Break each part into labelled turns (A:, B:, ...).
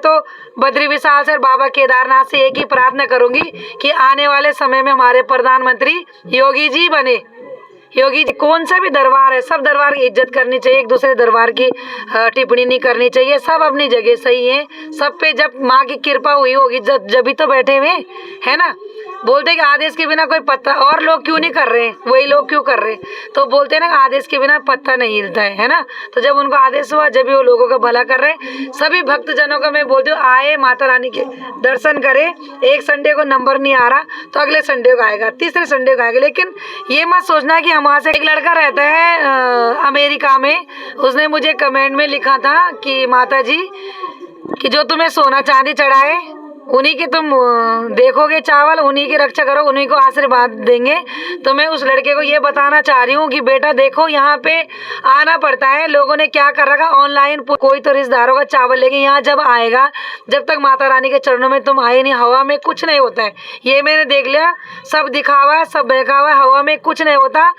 A: तो बद्री विशाल से और बाबा केदारनाथ से एक ही प्रार्थना करूंगी कि आने वाले समय में हमारे प्रधानमंत्री योगी जी बने। योगी जी, कौन सा भी दरबार है, सब दरबार की इज्जत करनी चाहिए, एक दूसरे दरबार की टिप्पणी नहीं करनी चाहिए। सब अपनी जगह सही है, सब पे जब माँ की कृपा हुई होगी जब भी तो बैठे हुए है ना। बोलते कि आदेश के बिना कोई पत्ता, और लोग क्यों नहीं कर रहे हैं, वही लोग क्यों कर रहे हैं, तो बोलते हैं ना आदेश के बिना पत्ता नहीं हिलता है ना। तो जब उनको आदेश हुआ, जब भी वो लोगों का भला कर रहे हैं, सभी भक्तजनों को मैं बोलती हूँ आए माता रानी के दर्शन करें। एक संडे को नंबर नहीं आ रहा तो अगले संडे को आएगा, तीसरे संडे को आएगा। लेकिन ये मत सोचना कि हमारे से एक लड़का रहता है अमेरिका में, उसने मुझे कमेंट में लिखा था कि माता जी कि जो तुम्हें सोना चांदी चढ़ाए उन्हीं के तुम देखोगे चावल, उन्हीं की रक्षा करो, उन्हीं को आशीर्वाद देंगे। तो मैं उस लड़के को ये बताना चाह रही हूँ कि बेटा देखो यहाँ पे आना पड़ता है। लोगों ने क्या कर रखा, ऑनलाइन कोई तो रिश्तेदारों का चावल लेके यहाँ जब आएगा, जब तक माता रानी के चरणों में तुम आए नहीं, हवा में कुछ नहीं होता है। ये मैंने देख लिया, सब दिखावा है, सब बहकावा है, हवा में कुछ नहीं होता,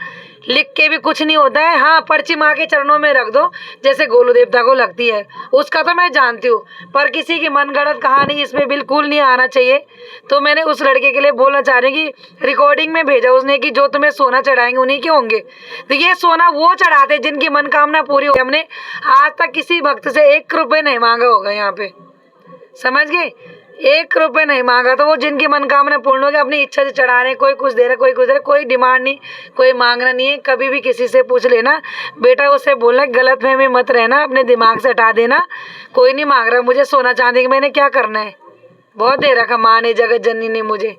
A: लिख के भी कुछ नहीं होता है। हाँ, पर्ची माँ के चरणों में रख दो जैसे गोलू देवता को लगती है, उसका तो मैं जानती हूँ, पर किसी की मनगढ़ंत कहानी इसमें बिल्कुल नहीं आना चाहिए। तो मैंने उस लड़के के लिए बोलना चाह रही हूँ कि रिकॉर्डिंग में भेजा उसने कि जो तुम्हें सोना चढ़ाएंगे उन्हीं के होंगे। तो ये सोना वो चढ़ाते जिनकी मनकामना पूरी हो। हमने आज तक किसी भक्त से 1 रुपये नहीं मांगा होगा यहाँ पे, समझ गए, 1 रुपये नहीं मांगा। तो वो जिनकी मनकामना पूर्ण हो गया, अपनी इच्छा से चढ़ा रहे, कोई कुछ दे रहा, कोई कुछ दे रहा, कोई डिमांड नहीं, कोई मांगना नहीं है। कभी भी किसी से पूछ लेना बेटा, उससे बोलना गलत फहमी मत रहना, अपने दिमाग से हटा देना। कोई नहीं मांग रहा मुझे सोना चांदी की, मैंने क्या करना है, बहुत दे रखा माँ ने, जगत जननी ने मुझे।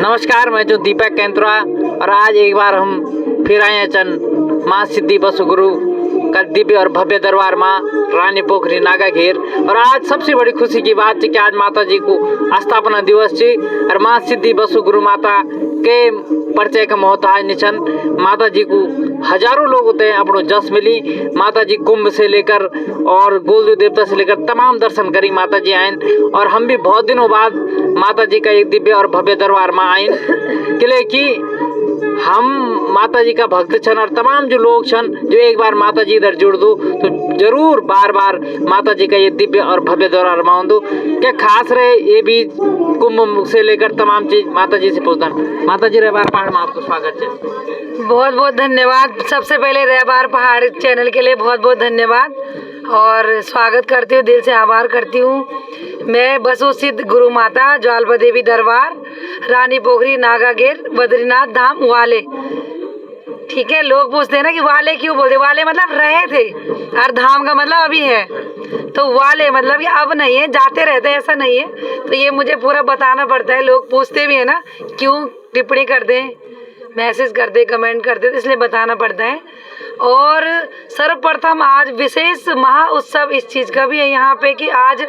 B: नमस्कार, मैं जो दीपक कैंतुरा, और आज एक बार हम फिर आए हैं चंद माँ सिद्धि बसु गुरु का दिव्य और भव्य दरबार माँ रानी पोखरी नागाघेर। और आज सबसे बड़ी खुशी की बात है कि आज माता जी को स्थापना दिवस है और माँ सिद्धि बसु गुरु माता के परिचय का महत्व आज निचन। माता जी को हजारों लोग होते हैं अपनों जस मिली। माता जी कुंभ से लेकर और गोलदेव देवता से लेकर तमाम दर्शन करी माता जी आयन, और हम भी बहुत दिनों बाद माता जी का एक दिव्य और भव्य दरबार माँ आयन किले की हम माता जी का भक्त छन, और तमाम जो लोग छन जो एक बार माता जी इधर जुड़ दो तो जरूर बार बार माता जी का ये दिव्य और भव्य दरबार माँ दो। क्या खास रहे ये भी कुंभ से लेकर तमाम चीज माता जी से पूछता। माता जी रहबार पहाड़ में आपको स्वागत है,
A: बहुत बहुत धन्यवाद। सबसे पहले रहबार पहाड़ चैनल के लिए बहुत बहुत धन्यवाद और स्वागत करती हूँ, दिल से आभार करती हूँ। मैं बसु सिद्ध गुरु माता ज्वालबा देवी दरबार रानी पोखरी नागाघेर बद्रीनाथ धाम वाले, ठीक है। लोग पूछते हैं ना कि वाले क्यों बोलते, वाले मतलब रहे थे और धाम का मतलब अभी है, तो वाले मतलब कि अब नहीं है, जाते रहते हैं, ऐसा नहीं है। तो ये मुझे पूरा बताना पड़ता है, लोग पूछते भी है ना क्यों टिप्पणी करते हैं, मैसेज करते, कमेंट करते, तो इसलिए बताना पड़ता है। और सर्वप्रथम आज विशेष महा उत्सव इस चीज़ का भी है यहाँ पे कि आज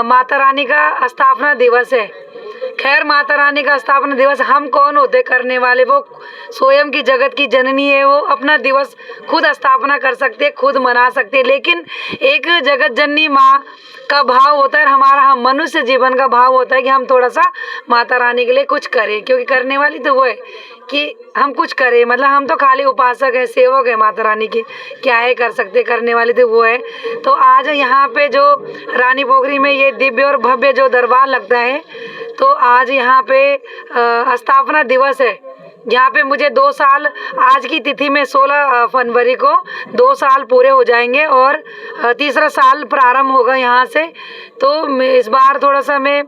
A: माता रानी का स्थापना दिवस है। खैर, माता रानी का स्थापना दिवस हम कौन होते करने वाले, वो स्वयं की जगत की जननी है, वो अपना दिवस खुद स्थापना कर सकते, खुद मना सकते। लेकिन एक जगत जननी माँ का भाव होता है, हमारा हम मनुष्य जीवन का भाव होता है कि हम थोड़ा सा माता रानी के लिए कुछ करें, क्योंकि करने वाली तो वो है कि हम कुछ करें, मतलब हम तो खाली उपासक है, सेवक है माता रानी के, क्या है कर सकते, करने वाली तो वो है। तो आज यहाँ पे जो रानी पोखरी में ये दिव्य और भव्य जो दरबार लगता है, तो आज यहाँ पे स्थापना दिवस है। यहाँ पे मुझे 2 साल, आज की तिथि में 16 फरवरी को 2 साल पूरे हो जाएंगे और तीसरा साल प्रारंभ होगा यहाँ से। तो इस बार थोड़ा सा मैं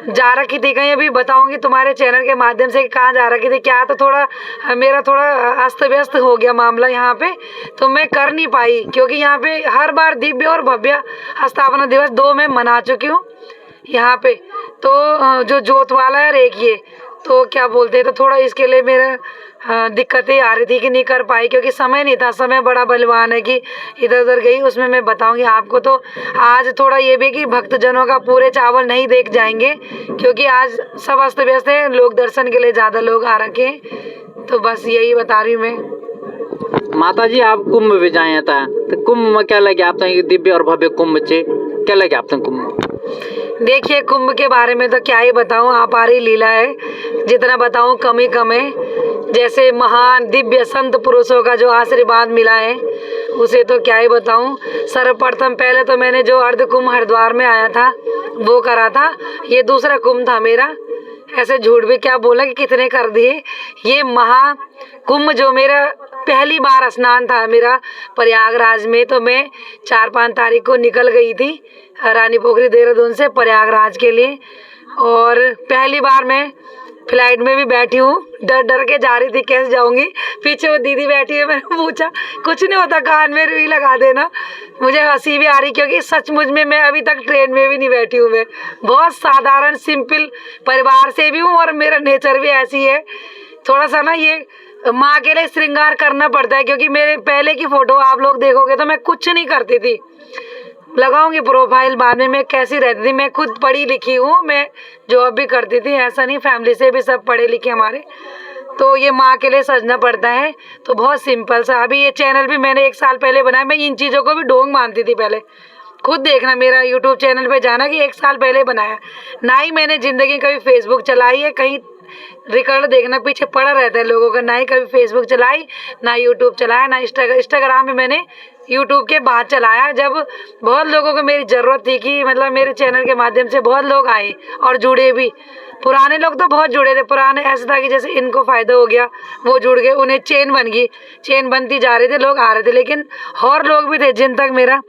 A: जा रखी थी कहीं, अभी बताऊंगी तुम्हारे चैनल के माध्यम से कहाँ जा रखी थी क्या, तो थोड़ा मेरा थोड़ा अस्त व्यस्त हो गया मामला यहाँ पे, तो मैं कर नहीं पाई, क्योंकि यहाँ पे हर बार दिव्य और भव्य स्थापना दिवस 2 में मना चुकी हूँ यहाँ पे। तो जो जोत वाला है एक ये तो क्या बोलते हैं, तो थोड़ा इसके लिए मेरा दिक्कतें आ रही थी कि नहीं कर पाई, क्योंकि समय नहीं था। समय बड़ा बलवान है कि इधर उधर गई, उसमें मैं बताऊंगी आपको। तो आज थोड़ा ये भी कि भक्तजनों का पूरे चावल नहीं देख जाएंगे, क्योंकि आज सब अस्त व्यस्त है, लोग दर्शन के लिए ज़्यादा लोग आ रखे हैं। तो बस यही बता रही हूँ मैं।
B: माता जी आप कुंभ में जाए था, तो कुंभ में क्या लगे आप दिव्य और भव्य कुंभ चे क्या लगे आप कुंभ?
A: देखिए, कुंभ के बारे में तो क्या ही बताऊं, अपारी लीला है, जितना बताऊं कम है। जैसे महान दिव्य संत पुरुषों का जो आशीर्वाद मिला है उसे तो क्या ही बताऊं। सर्वप्रथम पहले तो मैंने जो अर्ध कुंभ हरिद्वार में आया था वो करा था, ये दूसरा कुंभ था मेरा। ऐसे झूठ भी क्या बोला कि कितने कर दिए। ये महाकुंभ जो मेरा पहली बार स्नान था मेरा प्रयागराज में, तो मैं 4-5 तारीख को निकल गई थी रानी पोखरी देहरादून से प्रयागराज के लिए। और पहली बार मैं फ्लाइट में भी बैठी हूँ, डर डर के जा रही थी कैसे जाऊंगी। पीछे वो दीदी बैठी है, मैंने पूछा कुछ नहीं होता, कान में रुई लगा देना। मुझे हंसी भी आ रही क्योंकि सचमुच में मैं अभी तक ट्रेन में भी नहीं बैठी हूँ। मैं बहुत साधारण सिंपल परिवार से भी हूँ और मेरा नेचर भी ऐसी है। थोड़ा सा ना ये माँ के लिए श्रृंगार करना पड़ता है, क्योंकि मेरे पहले की फोटो आप लोग देखोगे तो मैं कुछ नहीं करती थी। लगाऊंगी प्रोफाइल बाद में मैं कैसी रहती थी। मैं खुद पढ़ी लिखी हूँ, मैं जॉब भी करती थी, ऐसा नहीं, फैमिली से भी सब पढ़े लिखे हमारे। तो ये माँ के लिए सजना पड़ता है, तो बहुत सिंपल सा। अभी ये चैनल भी मैंने 1 साल पहले बनाया। मैं इन चीज़ों को भी ढोंग मानती थी पहले। खुद देखना मेरा यूट्यूब चैनल पे जाना कि 1 साल पहले बनाया। ना ही मैंने ज़िंदगी कभी फेसबुक चलाई है, कहीं रिकॉर्ड देखना पीछे पड़ा रहता है लोगों का। ना ही कभी फेसबुक चलाई, ना यूट्यूब चलाया, ना इंस्टाग्राम भी मैंने यूट्यूब के बाद चलाया, जब बहुत लोगों को मेरी ज़रूरत थी कि मतलब मेरे चैनल के माध्यम से बहुत लोग आए और जुड़े भी। पुराने लोग तो बहुत जुड़े थे। पुराने ऐसा था कि जैसे इनको फ़ायदा हो गया, वो जुड़ गए, उन्हें चेन बन गई, चेन बनती जा रही थी, लोग आ रहे थे। लेकिन और लोग भी थे जिन तक मेरा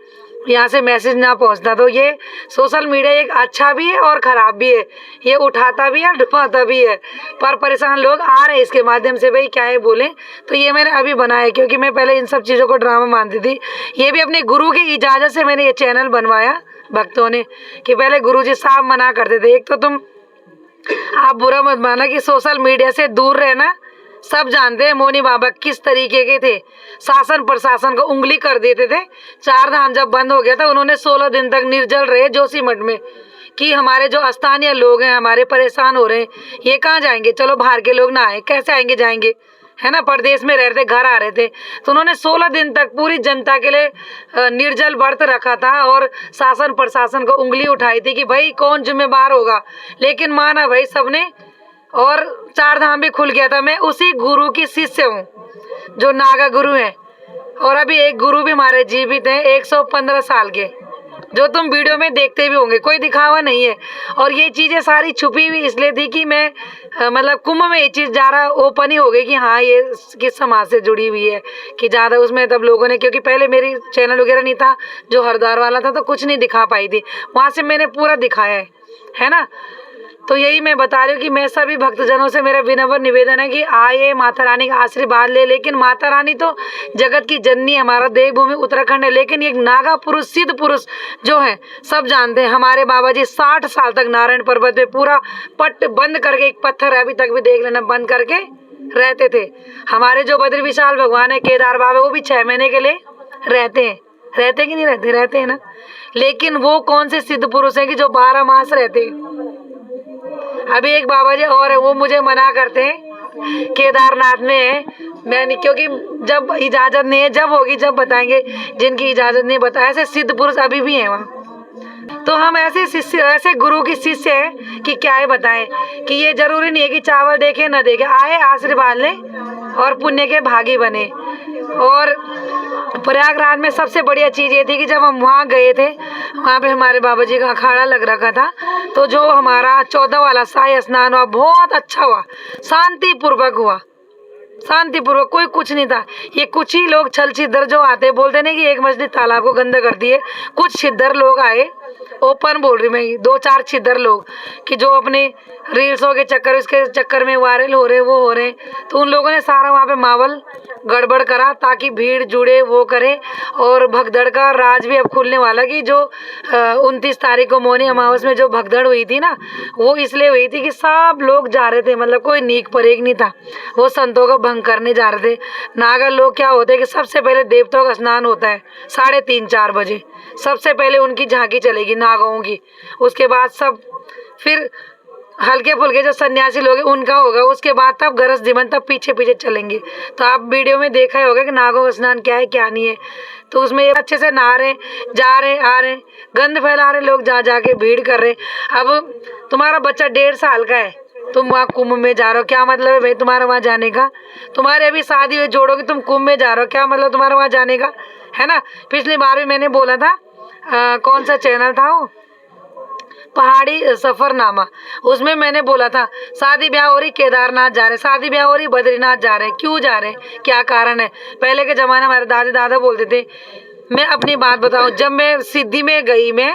A: यहाँ से मैसेज ना पहुँचता। तो ये सोशल मीडिया एक अच्छा भी है और ख़राब भी है। ये उठाता भी है, डुबाता भी है, पर परेशान लोग आ रहे हैं इसके माध्यम से। भाई क्या है बोलें, तो ये मैंने अभी बनाया क्योंकि मैं पहले इन सब चीज़ों को ड्रामा मानती थी। ये भी अपने गुरु की इजाज़त से मैंने ये चैनल बनवाया भक्तों ने, कि पहले गुरुजी साहब मना करते थे। एक तो तुम आप बुरा मत माना कि सोशल मीडिया से दूर रहना, सब जानते हैं मौनी बाबा किस तरीके के थे। शासन प्रशासन को उंगली कर देते थे। 4 धाम जब बंद हो गया था, उन्होंने 16 दिन तक निर्जल रहे जोशीमठ में, कि हमारे जो स्थानीय लोग हैं हमारे परेशान हो रहे हैं, ये कहाँ जाएंगे, चलो बाहर के लोग ना आए, कैसे आएंगे जाएंगे, है ना, परदेश में रह रहे थे, घर आ रहे थे। तो उन्होंने 16 दिन तक पूरी जनता के लिए निर्जल व्रत रखा था और शासन प्रशासन को उंगली उठाई थी कि भाई कौन जिम्मेदार होगा। लेकिन माना भाई सबने, और 4 धाम भी खुल गया था। मैं उसी गुरु की शिष्य हूँ जो नागा गुरु हैं। और अभी एक गुरु भी हमारे जीवित हैं 115 साल के, जो तुम वीडियो में देखते भी होंगे, कोई दिखावा नहीं है। और ये चीज़ें सारी छुपी हुई इसलिए थी कि मैं मतलब कुंभ में ये चीज़ ज़्यादा ओपन ही हो गई कि हाँ ये किस समाज से जुड़ी हुई है, कि ज़्यादा उसमें तब लोगों ने, क्योंकि पहले मेरी चैनल वगैरह नहीं था जो हरिद्वार वाला था, तो कुछ नहीं दिखा पाई थी। वहाँ से मैंने पूरा दिखाया है ना। तो यही मैं बता रही हूँ कि मैं सभी भक्तजनों से मेरा विनम्र निवेदन है कि आइए, माता रानी का आशीर्वाद ले। लेकिन माता रानी तो जगत की जननी, हमारा देवभूमि उत्तराखंड है। लेकिन एक नागा पुरुष, सिद्ध पुरुष जो है सब जानते हैं। हमारे बाबा जी 60 साल तक नारायण पर्वत पे पूरा पट बंद करके, एक पत्थर अभी तक भी देख लेना, बंद करके रहते थे। हमारे जो बद्री विशाल भगवान है, केदार बाबा, वो भी 6 महीने के लिए रहते हैं। रहते कि नहीं रहते? रहते हैं ना। लेकिन वो कौन से सिद्ध पुरुष हैं कि जो 12 मास रहते हैं? अभी एक बाबा जी और है, वो मुझे मना करते हैं, केदारनाथ में है। मैंने, क्योंकि जब इजाज़त नहीं है, जब होगी जब बताएंगे। जिनकी इजाज़त नहीं बताया, ऐसे सिद्ध पुरुष अभी भी हैं वहाँ। तो हम ऐसे शिष्य, ऐसे गुरु की शिष्य हैं कि क्या है बताएं, कि ये जरूरी नहीं है कि चावल देखे न देखे, आए आशीर्वाद लें और पुण्य के भागी बने। और प्रयागराज में सबसे बढ़िया चीज़ ये थी कि जब हम वहाँ गए थे, वहाँ पे हमारे बाबा जी का अखाड़ा लग रखा था। तो जो हमारा 14 वाला शाही स्नान हुआ, बहुत अच्छा हुआ, शांतिपूर्वक हुआ, शांतिपूर्वक, कोई कुछ नहीं था। ये कुछ ही लोग छल छिद्र जो आते, बोलते नहीं कि एक मछली तालाब को गंदा करती है। कुछ छिद्र लोग आए, ओपन बोल रही मैं, 2-4 छिद्र लोग, कि जो अपने रील्सों के चक्कर, उसके चक्कर में वायरल हो रहे, वो हो रहे। तो उन लोगों ने सारा वहाँ पे माहौल गड़बड़ करा ताकि भीड़ जुड़े, वो करे। और भगदड़ का राज भी अब खुलने वाला, कि जो 29 तारीख को मौनी अमावस में जो भगदड़ हुई थी ना, वो इसलिए हुई थी कि सब लोग जा रहे थे, मतलब कोई नीक परेक नहीं था, वो संतों को भंग करने जा रहे थे। नागर लोग क्या होते हैं कि सबसे पहले देवताओं का स्नान होता है 3:30-4 बजे, सबसे पहले उनकी झांकी चलेगी नागाओं की। उसके बाद सब फिर हल्के फुल्के जो सन्यासी लोग हैं उनका होगा, उसके बाद तब गरज दिमन, तब पीछे पीछे चलेंगे। तो आप वीडियो में देखा ही होगा कि नागों का स्नान क्या है क्या नहीं है। तो उसमें ये अच्छे से नहा रहे, जा रहे, आ रहे, गंद फैला रहे लोग, जा के भीड़ कर रहे। अब तुम्हारा बच्चा 1.5 साल का है, तुम वहाँ कुंभ में जा रहे हो, क्या मतलब है भाई तुम्हारा वहाँ जाने का? तुम्हारे अभी शादी हुई जोड़ों की, तुम कुंभ में जा रहे हो, क्या मतलब तुम्हारा वहाँ जाने का? है ना। पिछली बार भी मैंने बोला था कौन सा चैनल था वो, पहाड़ी सफरनामा, उसमें मैंने बोला था शादी ब्याह हो रही केदारनाथ जा रहे, शादी ब्याह हो रही बद्रीनाथ जा रहे, क्यों जा रहे, क्या कारण है। पहले के ज़माने हमारे दादी दादा बोलते थे, मैं अपनी बात बताऊं, जब मैं सिद्धि में गई मैं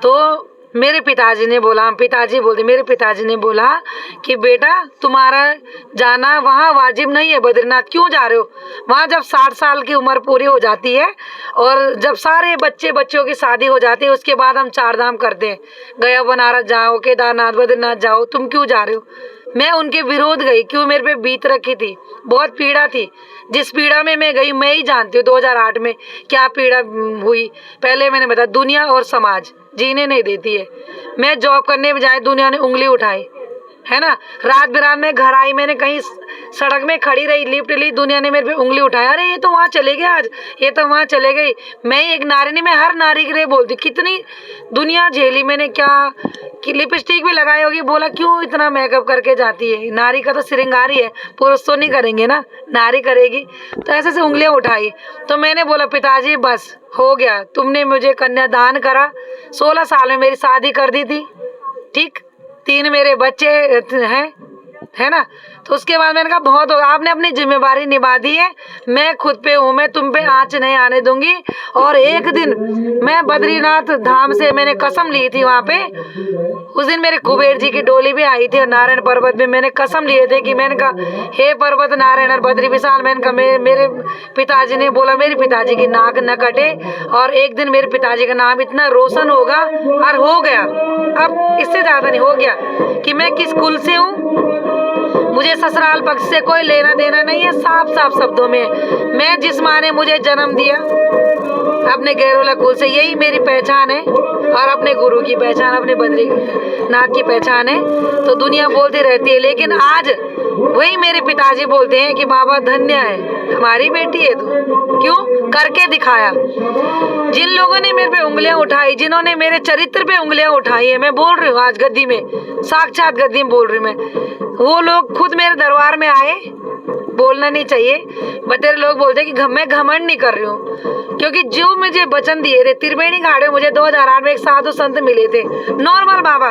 A: तो मेरे पिताजी ने बोला, पिताजी बोलते, मेरे पिताजी ने बोला कि बेटा तुम्हारा जाना वहाँ वाजिब नहीं है, बद्रीनाथ क्यों जा रहे हो। वहाँ जब 60 साल की उम्र पूरी हो जाती है और जब सारे बच्चों की शादी हो जाती है उसके बाद हम 4 धाम करते हैं, गया बनारस जाओ, केदारनाथ बद्रीनाथ जाओ, तुम क्यों जा रहे हो। मैं उनके विरोध गई, क्यों, मेरे पे बीत रखी थी, बहुत पीड़ा थी। जिस पीड़ा में मैं गई मैं ही जानती हूँ 2008 में क्या पीड़ा हुई। पहले मैंने बताया दुनिया और समाज जीने नहीं देती है। मैं जॉब करने बजाय दुनिया ने उंगली उठाई, है ना। रात बिरात में घर आई, मैंने कहीं सड़क में खड़ी रही, लिफ्ट ली, दुनिया ने मेरे पे उंगली उठाया, अरे ये तो वहाँ चले गए आज, ये तो वहाँ चले गई। मैं एक नारी नहीं, मैं हर नारी के लिए बोलती, कितनी दुनिया झेली मैंने, क्या कि लिपस्टिक भी लगाई होगी, बोला क्यों इतना मेकअप करके जाती है, नारी का तो श्रृंगार ही है, पुरुष तो नहीं करेंगे ना, नारी करेगी। तो ऐसे से उंगलियां उठाई। तो मैंने बोला पिताजी बस हो गया, तुमने मुझे कन्यादान करा, 16 साल में मेरी शादी कर दी थी, ठीक, 3 मेरे बच्चे हैं, है ना। तो उसके बाद मैंने कहा बहुत हो, आपने अपनी जिम्मेदारी निभा दी है, मैं खुद पे हूँ, मैं तुम पे आँच नहीं आने दूंगी। और एक दिन मैं बद्रीनाथ धाम से मैंने कसम ली थी, वहाँ पे उस दिन मेरे कुबेर जी की डोली भी आई थी और नारायण पर्वत में मैंने कसम लिए थे कि मैंने कहा हे पर्वत नारायण और बद्री विशाल, मैंने कहा मेरे पिताजी ने बोला मेरे पिताजी की नाक न कटे और एक दिन मेरे पिताजी का नाम इतना रोशन होगा। और हो गया, अब इससे ज्यादा नहीं, हो गया कि मैं किस कुल से हूँ, मुझे ससुराल पक्ष से कोई लेना देना नहीं है। साफ साफ शब्दों में, मैं जिस माँ ने मुझे जन्म दिया अपने गैरोला कुल से, यही मेरी पहचान है और अपने गुरु की पहचान, अपने बद्रीनाथ की पहचान है। तो दुनिया बोलती रहती है, लेकिन आज वही मेरे पिताजी बोलते हैं कि बाबा धन्य है हमारी बेटी है, तो क्यों करके दिखाया। जिन लोगों ने मेरे पे उंगलियां उठाई, जिन्होंने मेरे चरित्र पे उंगलियां उठाई है, मैं बोल रही हूँ आज गद्दी में, साक्षात गद्दी में बोल रही हूँ मैं, वो लोग खुद मेरे दरबार में आए। बोलना नहीं चाहिए, बतेरे लोग बोलते हैं कि मैं घमंड नहीं कर रही हूँ, क्योंकि जो मुझे वचन दिए थे त्रिवेणी घाट में, मुझे 2008 में एक साधु संत मिले थे, नॉर्मल बाबा,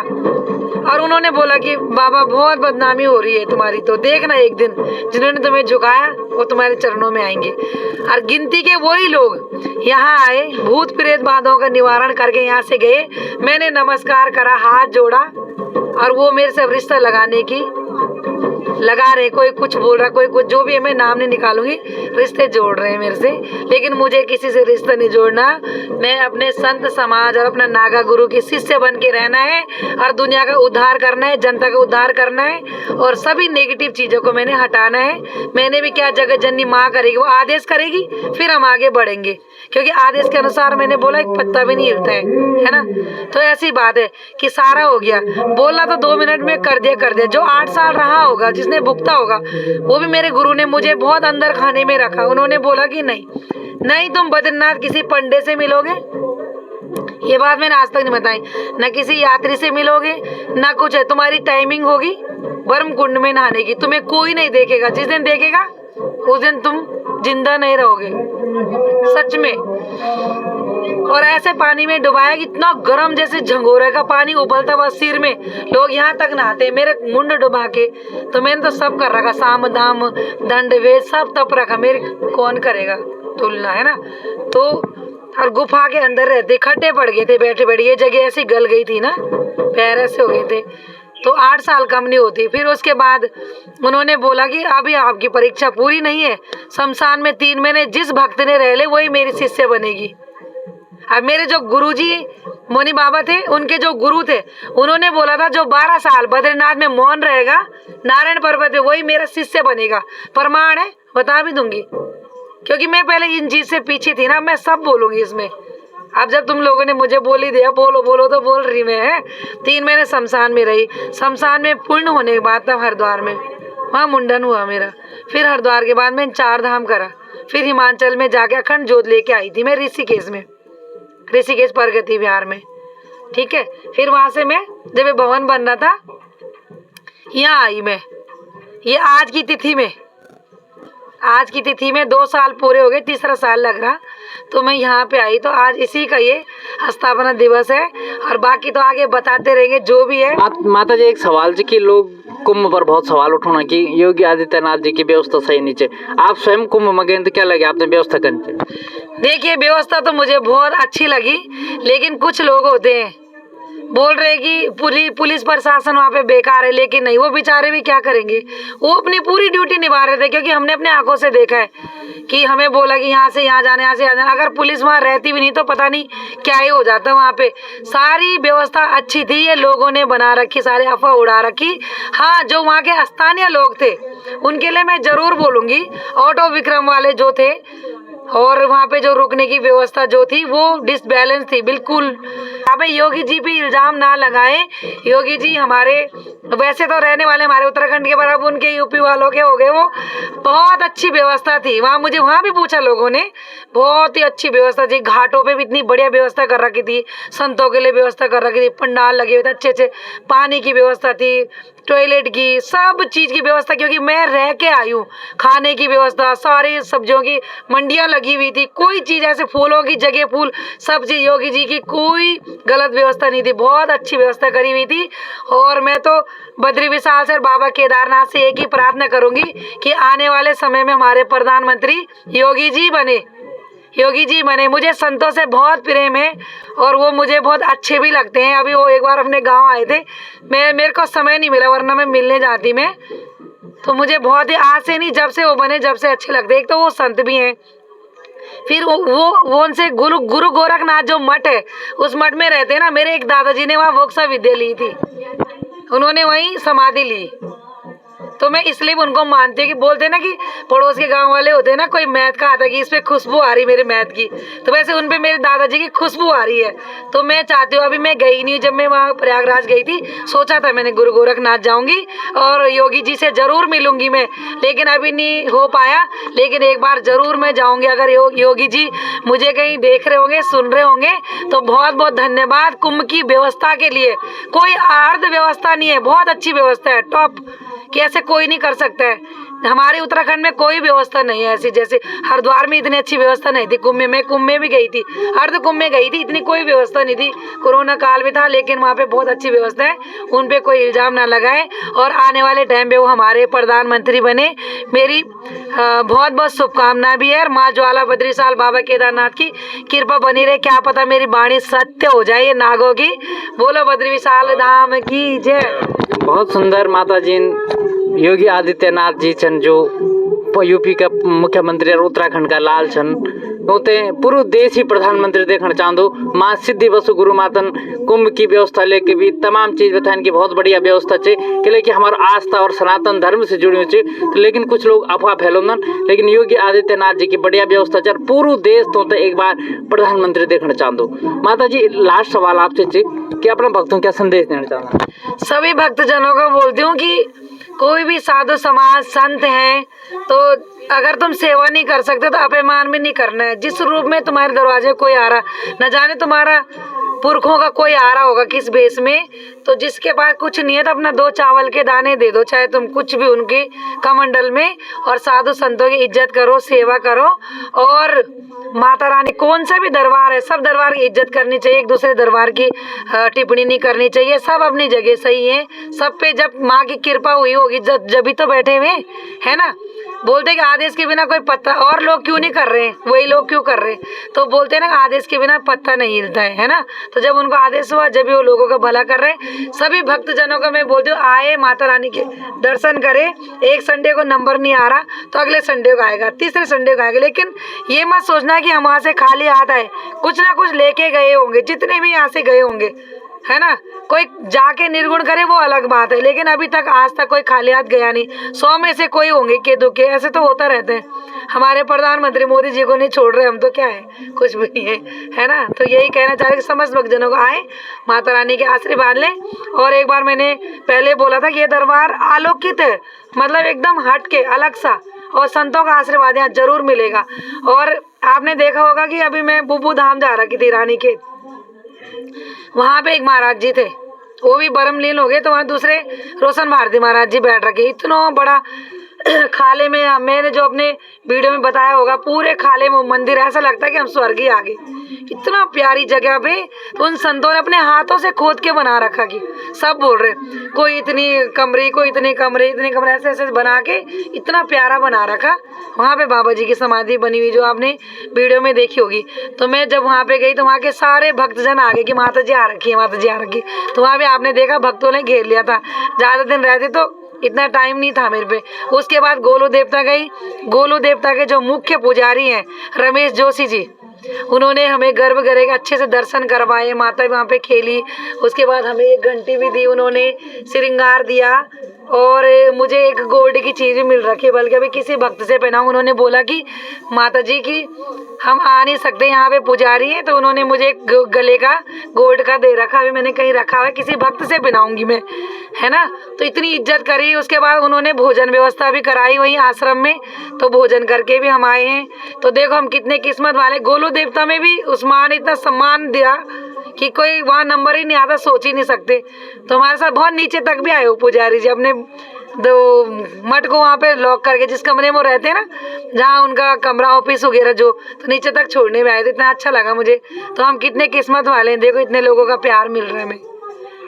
A: और उन्होंने बोला कि बाबा बहुत बदनामी हो रही है तुम्हारी, तो देखना एक दिन जिन्होंने तुम्हें झुकाया वो तुम्हारे चरणों में आएंगे। और गिनती के वही लोग यहाँ आए, भूत प्रेत बाधों का निवारण करके यहाँ से गए। मैंने नमस्कार करा, हाथ जोड़ा, और वो मेरे से रिश्ता लगाने की लगा रहे, कोई कुछ बोल रहा, कोई कुछ, जो भी है मैं नाम नहीं निकालूंगी, रिश्ते जोड़ रहे हैं मेरे से, लेकिन मुझे किसी से रिश्ता नहीं जोड़ना। मैं अपने संत समाज और अपना नागा गुरु की शिष्य बन के रहना है और दुनिया का उद्धार करना है, जनता का उद्धार करना है, और सभी नेगेटिव चीज़ों को मैंने हटाना है। मैंने भी क्या, जगत जननी माँ करेगी, वो आदेश करेगी, फिर हम आगे बढ़ेंगे, क्योंकि आदेश के अनुसार मैंने बोला एक पत्ता भी नहीं हिलता है ना। तो ऐसी बात है कि सारा हो गया, बोलना तो 2 मिनट में कर दिया। जो 8 साल रहा होगा, जिसने भुगता होगा, वो भी मेरे गुरु ने मुझे बहुत अंदर खाने में रखा। उन्होंने बोला कि नहीं तुम बद्रीनाथ किसी पंडे से मिलोगे, ये बात मैंने आज तक नहीं बताई, न किसी यात्री से मिलोगे, न कुछ है, तुम्हारी टाइमिंग होगी ब्रह्म कुंड में नहाने की, तुम्हें कोई नहीं देखेगा, जिस दिन देखेगा उस दिन तुम जिंदा नहीं रहोगे, सच में। और ऐसे पानी में डुबाया कि इतना गर्म, जैसे झंगोरे का पानी उबलता हुआ सिर में, लोग यहाँ तक नहाते, मेरे मुंड डुबा के। तो मैंने तो सब कर रखा, साम दाम दंड वेद सब तप रखा, मेरे कौन करेगा तुलना, है ना। तो और गुफा के अंदर रहते, खड्डे पड़ गए थे बैठे बैठे, ये जगह ऐसी गल गई थी ना, पैर ऐसे हो गए थे, तो 8 साल कम नहीं होती। फिर उसके बाद उन्होंने बोला कि अभी आपकी परीक्षा पूरी नहीं है, शमशान में 3 महीने जिस भक्त ने रह ले वही मेरी शिष्य बनेगी। अब मेरे जो गुरुजी मोनी बाबा थे, उनके जो गुरु थे, उन्होंने बोला था जो 12 साल बद्रीनाथ में मौन रहेगा नारायण पर्वत में, वही मेरा शिष्य बनेगा। प्रमाण है, बता भी दूंगी, क्योंकि मैं पहले इन चीज से पीछे थी ना, मैं सब बोलूंगी इसमें। अब जब तुम लोगों ने मुझे बोल ही दिया, बोलो बोलो, तो बोल रही मैं है। 3 महीने शमशान में रही, शमशान में पूर्ण होने के बाद तब हरिद्वार में वहाँ मुंडन हुआ मेरा। फिर हरिद्वार के बाद मैंने 4 धाम करा, फिर हिमाचल में जाके अखंड जोत लेके आई थी मैं, ऋषिकेश में, ऋषिकेश प्रगति विहार में, ठीक है। फिर वहाँ से मैं, जब ये भवन बन रहा था, यहाँ आई मैं, ये आज की तिथि में 2 साल पूरे हो गए, तीसरा साल लग रहा। तो मैं यहाँ पे आई। तो आज इसी का ये स्थापना दिवस है और बाकी तो आगे बताते रहेंगे जो भी है।
B: माता जी एक सवाल जी कि लोग कुंभ पर बहुत सवाल उठाना कि योगी आदित्यनाथ जी की व्यवस्था सही नीचे, आप स्वयं कुंभ में गए तो क्या लगे आपने व्यवस्था करनी?
A: देखिए व्यवस्था तो मुझे बहुत अच्छी लगी, लेकिन कुछ लोग होते हैं बोल रहे कि पुलिस प्रशासन वहाँ पे बेकार है, लेकिन नहीं, वो बेचारे भी क्या करेंगे, वो अपनी पूरी ड्यूटी निभा रहे थे। क्योंकि हमने अपने आंखों से देखा है कि हमें बोला कि यहाँ से यहाँ जाना, यहाँ से यहाँ जाना। अगर पुलिस वहाँ रहती भी नहीं तो पता नहीं क्या ही हो जाता वहाँ पे। सारी व्यवस्था अच्छी थी, ये लोगों ने बना रखी, सारी अफवाह उड़ा रखी। हाँ, जो वहाँ के स्थानीय लोग थे उनके लिए मैं जरूर बोलूँगी, ऑटो विक्रम वाले जो थे और वहाँ पे जो रुकने की व्यवस्था जो थी वो डिसबैलेंस थी बिल्कुल। यहाँ पे योगी जी भी इल्जाम ना लगाएं। योगी जी हमारे वैसे तो रहने वाले हमारे उत्तराखंड के, पर अब उनके यूपी वालों के हो गए। वो बहुत अच्छी व्यवस्था थी वहाँ, मुझे वहाँ भी पूछा लोगों ने, बहुत ही अच्छी व्यवस्था थी। घाटों पे भी इतनी बढ़िया व्यवस्था कर रखी थी, संतों के लिए व्यवस्था कर रखी थी, पंडाल लगे हुए थे अच्छे अच्छे, पानी की व्यवस्था थी, टॉयलेट की, सब चीज़ की व्यवस्था। क्योंकि मैं रह के आई हूँ, खाने की व्यवस्था, सारी सब्जियों की मंडियाँ लगी हुई थी, कोई चीज़ ऐसे फूलों की जगह फूल, सब चीज़ योगी जी की कोई गलत व्यवस्था नहीं थी, बहुत अच्छी व्यवस्था करी हुई थी। और मैं तो बद्री विशाल से और बाबा केदारनाथ से एक ही प्रार्थना करूँगी कि आने वाले समय में हमारे प्रधानमंत्री योगी जी बने, योगी जी बने। मुझे संतों से बहुत प्रेम है और वो मुझे बहुत अच्छे भी लगते हैं। अभी वो एक बार अपने गांव आए थे, मेरे को समय नहीं मिला, वरना मैं मिलने जाती मैं। तो मुझे बहुत ही आज से नहीं, जब से वो बने जब से अच्छे लगते। एक तो वो संत भी हैं, फिर वो उनसे गुरु गोरखनाथ जो मठ है उस मठ में रहते हैं ना। मेरे एक दादाजी ने वहाँ मोक्षा विद्या ली थी, उन्होंने वहीं समाधि ली। तो मैं इसलिए उनको मानती हूँ कि बोलते हैं ना कि पड़ोस के गांव वाले होते हैं ना, कोई मैथ का आता कि इस पे खुशबू आ रही मेरे मैथ की, तो वैसे उन पे मेरे दादाजी की खुशबू आ रही है। तो मैं चाहती हूँ, अभी मैं गई नहीं, जब मैं वहाँ प्रयागराज गई थी सोचा था मैंने गुरु गोरखनाथ जाऊँगी और योगी जी से ज़रूर मिलूंगी मैं, लेकिन अभी नहीं हो पाया। लेकिन एक बार ज़रूर मैं जाऊँगी। अगर योगी जी मुझे कहीं देख रहे होंगे, सुन रहे होंगे तो बहुत बहुत धन्यवाद। कुंभ की व्यवस्था के लिए कोई अर्ध व्यवस्था नहीं है, बहुत अच्छी व्यवस्था है, टॉप कि ऐसे कोई नहीं कर सकता है। हमारे उत्तराखंड में कोई व्यवस्था नहीं है ऐसी, जैसे हरिद्वार में इतनी अच्छी व्यवस्था नहीं थी। कुंभ में, मैं कुंभ में भी गई थी, अर्ध कुंभ में गई थी, इतनी कोई व्यवस्था नहीं थी। कोरोना काल भी था, लेकिन वहाँ पे बहुत अच्छी व्यवस्था है, उन पे कोई इल्ज़ाम ना लगाए। और आने वाले टाइम पे वो हमारे प्रधानमंत्री बने, मेरी बहुत बहुत शुभकामना भी है। और माँ ज्वाला बद्री साल बाबा केदारनाथ की कृपा बनी रहे, क्या पता मेरी वाणी सत्य हो जाए ये नागों की। बोलो बद्री विशाल धाम की जय।
B: बहुत सुंदर माता जी। योगी आदित्यनाथ जी छन जो यूपी का मुख्यमंत्री और उत्तराखंड का लाल छन, उते पूरा देश ही प्रधानमंत्री देखना चाहूँ। माँ सिद्धि बसु गुरु मातन कुंभ की व्यवस्था लेके भी तमाम चीज बताने की बहुत बढ़िया व्यवस्था है कि लेकिन हमारा आस्था और सनातन धर्म से जुड़ी हुई। तो लेकिन कुछ लोग अफवाह फैलाउन, लेकिन योगी आदित्यनाथ जी की बढ़िया व्यवस्था है, पूरा देश तो एक बार प्रधानमंत्री देखना चाहूँ। माता जी लास्ट सवाल आपसे कि अपने भक्तों क्या संदेश देना चाहूँ?
A: सभी भक्तजनों को बोलती हूँ कि कोई भी साधु समाज संत हैं तो अगर तुम सेवा नहीं कर सकते तो अपमान भी नहीं करना है। जिस रूप में तुम्हारे दरवाजे कोई आ रहा, न जाने तुम्हारा पुरखों का कोई आ रहा होगा किस बेस में, तो जिसके पास कुछ नहीं है तो अपना 2 चावल के दाने दे दो, चाहे तुम कुछ भी उनके कमंडल में। और साधु संतों की इज्जत करो, सेवा करो। और माता रानी कौन सा भी दरबार है, सब दरबार की इज्जत करनी चाहिए, एक दूसरे दरबार की टिप्पणी नहीं करनी चाहिए। सब अपनी जगह सही है, सब पे जब माँ की कृपा हुई होगी जब भी तो बैठे हुए है ना। बोलते कि आदेश के बिना कोई पत्ता, और लोग क्यों नहीं कर रहे हैं, वही लोग क्यों कर रहे हैं। तो बोलते हैं ना आदेश के बिना पत्ता नहीं हिलता है ना। तो जब उनको आदेश हुआ, जब भी वो लोगों का भला कर रहे हैं। सभी भक्तजनों को मैं बोलती हूँ आए माता रानी के दर्शन करें। एक संडे को नंबर नहीं आ रहा तो अगले संडे को आएगा, तीसरे संडे को आएगा। लेकिन ये मत सोचना कि हम वहाँ से खाली हाथ आए, कुछ ना कुछ लेके गए होंगे, जितने भी यहाँ से गए होंगे है ना। कोई जाके निर्गुण करे वो अलग बात है, लेकिन अभी तक आज तक कोई खाली हाथ गया नहीं। 100 में से कोई होंगे के दुखे, ऐसे तो होता रहते हैं। हमारे प्रधानमंत्री मोदी जी को नहीं छोड़ रहे हम तो क्या है, कुछ भी नहीं है ना। तो यही कहना चाह रहे कि समस्त भक्तजनों को आए, माता रानी के आशीर्वाद लें। और एक बार मैंने पहले बोला था कि ये दरबार अलौकिक है, मतलब एकदम हट के अलग सा, और संतों का आशीर्वाद यहाँ जरूर मिलेगा। और आपने देखा होगा कि अभी मैं बुबू धाम जा रखी थी रानी के, वहाँ पे एक महाराज जी थे, वो भी ब्रह्मलीन हो गए। तो वहाँ दूसरे रोशन भारती महाराज जी बैठ रखे, इतना बड़ा खाले में मैंने जो अपने वीडियो में बताया होगा, पूरे खाले में मंदिर, ऐसा लगता है कि हम स्वर्ग ही आ गए। इतना प्यारी जगह पे तो उन संतों ने अपने हाथों से खोद के बना रखा कि सब बोल रहे कोई इतनी कमरे, कोई इतने कमरे, इतने कमरे, ऐसे ऐसे बना के इतना प्यारा बना रखा। वहाँ पे बाबा जी की समाधि बनी हुई जो आपने वीडियो में देखी होगी। तो मैं जब वहाँ पे गई तो वहाँ के सारे भक्तजन आ गए कि माता जी आ रखी है, माता जी आ रखी है। तो वहाँ पे आपने देखा भक्तों ने घेर लिया था। ज़्यादा दिन रहते तो इतना टाइम नहीं था मेरे पे। उसके बाद गोलू देवता गई। गोलू देवता के जो मुख्य पुजारी हैं रमेश जोशी जी, उन्होंने हमें गर्भगृह के अच्छे से दर्शन करवाए, माता भी वहाँ पे खेली। उसके बाद हमें एक घंटी भी दी, उन्होंने श्रृंगार दिया और मुझे एक गोल्ड की चीज़ भी मिल रखी है, बल्कि अभी किसी भक्त से पहनाऊँ। उन्होंने बोला कि माता जी की हम आ नहीं सकते, यहाँ पे पुजारी हैं, तो उन्होंने मुझे एक गले का गोल्ड का दे रखा। अभी मैंने कहीं रखा हुआ है, किसी भक्त से पहनाऊंगी मैं, है ना। तो इतनी इज्जत करी। उसके बाद उन्होंने भोजन व्यवस्था भी कराई वहीं आश्रम में, तो भोजन करके भी हम आए हैं। तो देखो हम कितने किस्मत वाले। गोलू देवता में भी उस माँ ने इतना सम्मान दिया कि कोई वहाँ नंबर ही नहीं आता, सोच ही नहीं सकते। तो हमारे साथ बहुत नीचे तक भी आए हो पुजारी जी, अपने दो मठ को वहाँ पे लॉक करके, जिस कमरे में वो रहते हैं ना, जहाँ उनका कमरा ऑफिस वगैरह जो, तो नीचे तक छोड़ने में आए थे। इतना अच्छा लगा मुझे। तो हम कितने किस्मत वाले हैं, देखो इतने लोगों का प्यार मिल रहा है हमें।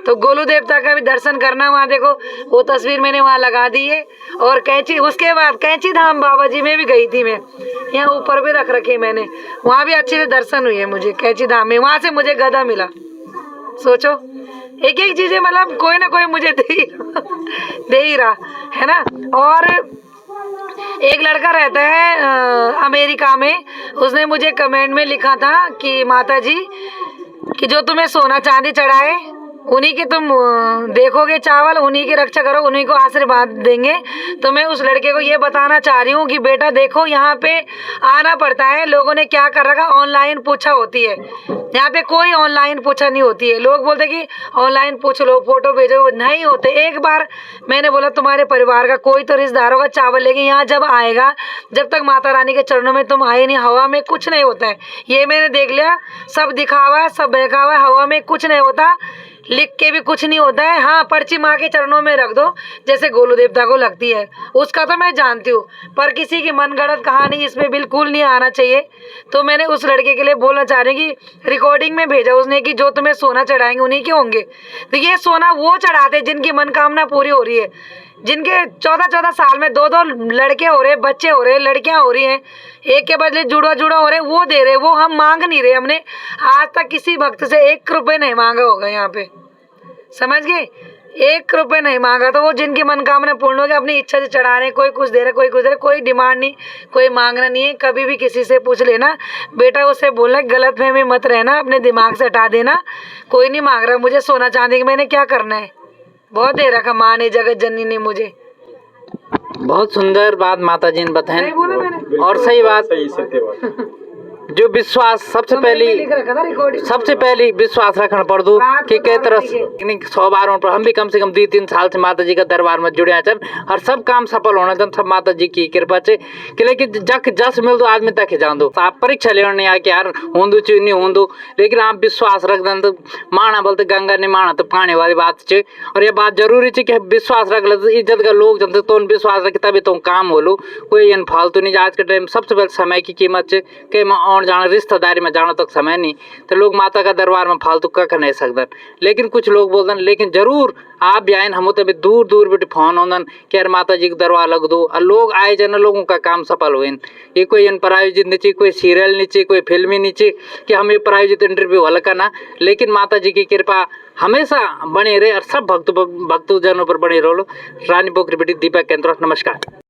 A: तो गोलू देवता का भी दर्शन करना। वहाँ देखो वो तस्वीर मैंने वहाँ लगा दी है। और कैंची, उसके बाद कैंची धाम बाबा जी में भी गई थी मैं, यहाँ ऊपर भी रख रखे मैंने, वहाँ भी अच्छे से दर्शन हुए मुझे कैंची धाम में। वहाँ से मुझे गधा मिला। सोचो एक एक चीजें, मतलब कोई ना कोई मुझे दे ही रहा है ना। और एक लड़का रहता है अमेरिका में, उसने मुझे कमेंट में लिखा था कि माता जी कि जो तुम्हें सोना चांदी चढ़ाए उन्हीं के तुम देखोगे चावल, उन्हीं की रक्षा करो, उन्हीं को आशीर्वाद देंगे। तो मैं उस लड़के को ये बताना चाह रही हूँ कि बेटा देखो यहाँ पे आना पड़ता है। लोगों ने क्या कर रखा, ऑनलाइन पूछा होती है। यहाँ पे कोई ऑनलाइन पूछा नहीं होती है। लोग बोलते कि ऑनलाइन पूछ लो, फोटो भेजो, नहीं होते। एक बार मैंने बोला तुम्हारे परिवार का कोई तो रिश्तेदार होगा चावल लेके यहाँ जब आएगा, जब तक माता रानी के चरणों में तुम आए नहीं, हवा में कुछ नहीं होता है। ये मैंने देख लिया, सब दिखावा है, सब बहकावा है, हवा में कुछ नहीं होता, लिख के भी कुछ नहीं होता है। हाँ, पर्ची माँ के चरणों में रख दो, जैसे गोलू देवता को लगती है, उसका तो मैं जानती हूँ। पर किसी की मनगढ़ंत कहानी इसमें बिल्कुल नहीं आना चाहिए। तो मैंने उस लड़के के लिए बोलना चाह रही कि रिकॉर्डिंग में भेजा उसने कि जो तुम्हें सोना चढ़ाएंगे उन्हीं के होंगे। तो ये सोना वो चढ़ाते जिनकी मनकामना पूरी हो रही है, जिनके 14-14 साल में 2-2 लड़के हो रहे, बच्चे हो रहे, लड़कियां हो रही हैं, एक के बदले जुड़ा हो रहे, वो दे रहे, वो हम मांग नहीं रहे। हमने आज तक किसी भक्त से 1 रुपये नहीं मांगा होगा यहाँ पे, समझ गए, 1 रुपये नहीं मांगा। तो वो जिनकी मनकामना पूर्ण हो गई, अपनी इच्छा से चढ़ा रहे, कोई कुछ दे रहे, कोई कुछ दे रहे, कोई डिमांड नहीं, कोई मांगना नहीं है। कभी भी किसी से पूछ लेना बेटा, उससे बोलना गलतफहमी मत रहना, अपने दिमाग से हटा देना। कोई नहीं मांग रहा मुझे सोना चांदी की, मैंने क्या करना है, बहुत दे रखा माँ ने, जगत जननी ने मुझे।
B: बहुत सुंदर बात माता जी ने बताई,
A: बोला मैंने,
B: और सही बात। जो विश्वास सबसे पहली विश्वास रखना पड़ दो कि कई तरह से 100 बार पर हम भी कम से कम 2-3 साल से माता जी का दरबार में जुड़े चन, और सब काम सफल होना चन, सब माता जी की कृपा से। कि लेकिन जख जस मिल दो आदमी तक जान दो, आप परीक्षा लेना नहीं आके यार होंदू च नहीं होंदू, लेकिन आप विश्वास रख दें तो माना बोलते गंगा नहीं माना तो पानी वाली बात है। और ये बात जरूरी है कि विश्वास रख ले, इज्जत का लोग जनते तो विश्वास रखे तभी तो काम हो लो, कोई इन फालतू नहीं। आज के टाइम सबसे पहले समय की कीमत है, कई और जाना रिश्तेदारी में जाना तक समय नहीं, तो लोग माता का दरबार में फालतू कख नहीं सकते। लेकिन कुछ लोग बोलते लेकिन जरूर आप भी आए, हम तो दूर दूर बेटे फोन होंदन कि यार माता जी का दरबार लग दो, और लोग आए जन लोगों का काम सफल हुए। ये कोई इन प्रायोजित नीचे, कोई सीरियल नीचे, कोई फिल्मी नीचे कि हम ये प्रायोजित इंटरव्यू हल करना, लेकिन माता जी की कृपा हमेशा बने रहे और सब भक्तजनों पर बने रहो। रानी पोखरी बेटी दीपक केंद्र, नमस्कार।